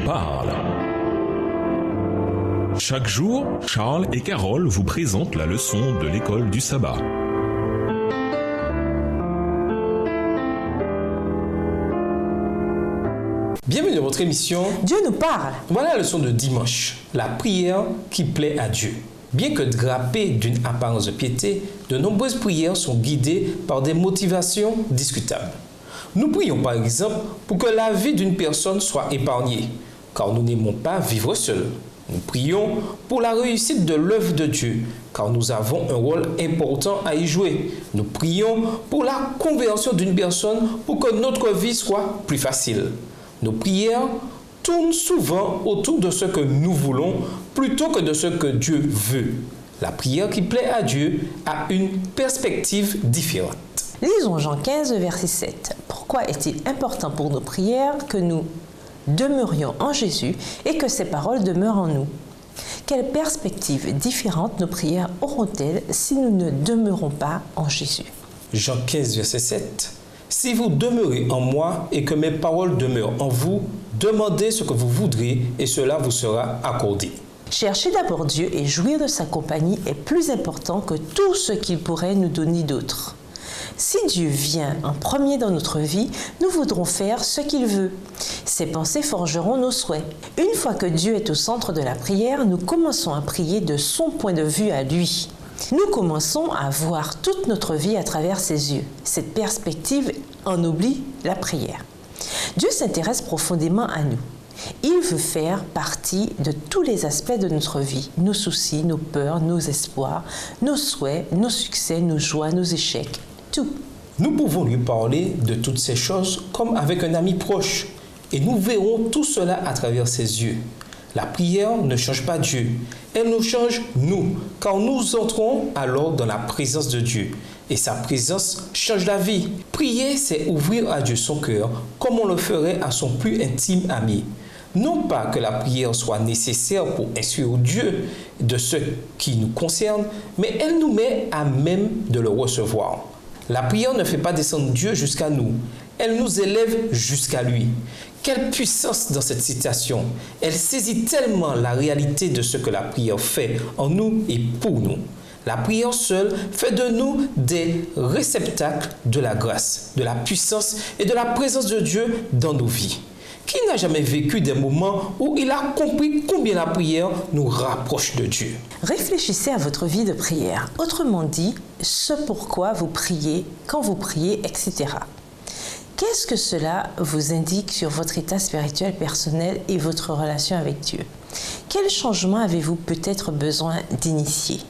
parle. Chaque jour, Charles et Carole vous présentent la leçon de l'école du sabbat. Bienvenue dans votre émission Dieu nous parle. Voilà la leçon de dimanche, la prière qui plaît à Dieu. Bien que drapées d'une apparence de piété, de nombreuses prières sont guidées par des motivations discutables. Nous prions par exemple pour que la vie d'une personne soit épargnée, car nous n'aimons pas vivre seuls. Nous prions pour la réussite de l'œuvre de Dieu, car nous avons un rôle important à y jouer. Nous prions pour la conversion d'une personne pour que notre vie soit plus facile. Nos prières tournent souvent autour de ce que nous voulons plutôt que de ce que Dieu veut. La prière qui plaît à Dieu a une perspective différente. Lisons Jean 15, verset 7. Pourquoi est-il important pour nos prières que nous demeurions en Jésus et que ses paroles demeurent en nous? Quelle perspective différente nos prières auront-elles si nous ne demeurons pas en Jésus? Jean 15, verset 7. Si vous demeurez en moi et que mes paroles demeurent en vous, demandez ce que vous voudrez et cela vous sera accordé. Chercher d'abord Dieu et jouir de sa compagnie est plus important que tout ce qu'il pourrait nous donner d'autre. Si Dieu vient en premier dans notre vie, nous voudrons faire ce qu'il veut. Ses pensées forgeront nos souhaits. Une fois que Dieu est au centre de la prière, nous commençons à prier de son point de vue à lui. Nous commençons à voir toute notre vie à travers ses yeux. Cette perspective ennoblit la prière. Dieu s'intéresse profondément à nous. Il veut faire partie de tous les aspects de notre vie, nos soucis, nos peurs, nos espoirs, nos souhaits, nos succès, nos joies, nos échecs, tout. Nous pouvons lui parler de toutes ces choses comme avec un ami proche et nous verrons tout cela à travers ses yeux. La prière ne change pas Dieu, elle nous change nous, car nous entrons alors dans la présence de Dieu. Et sa présence change la vie. Prier, c'est ouvrir à Dieu son cœur, comme on le ferait à son plus intime ami. Non pas que la prière soit nécessaire pour instruire Dieu de ce qui nous concerne, mais elle nous met à même de le recevoir. La prière ne fait pas descendre Dieu jusqu'à nous, elle nous élève jusqu'à lui. Quelle puissance dans cette citation! Elle saisit tellement la réalité de ce que la prière fait en nous et pour nous. La prière seule fait de nous des réceptacles de la grâce, de la puissance et de la présence de Dieu dans nos vies. Qui n'a jamais vécu des moments où il a compris combien la prière nous rapproche de Dieu? Réfléchissez à votre vie de prière. Autrement dit, ce pourquoi vous priez, quand vous priez, etc. Qu'est-ce que cela vous indique sur votre état spirituel personnel et votre relation avec Dieu? Quel changement avez-vous peut-être besoin d'initier?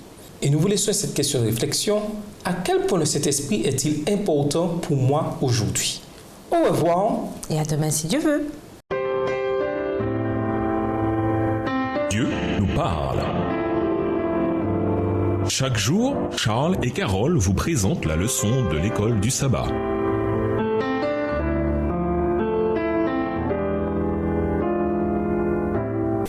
Et nous vous laissons cette question de réflexion. À quel point le Saint-Esprit est-il important pour moi aujourd'hui? Au revoir. Et à demain si Dieu veut. Dieu nous parle. Chaque jour, Charles et Carole vous présentent la leçon de l'école du sabbat.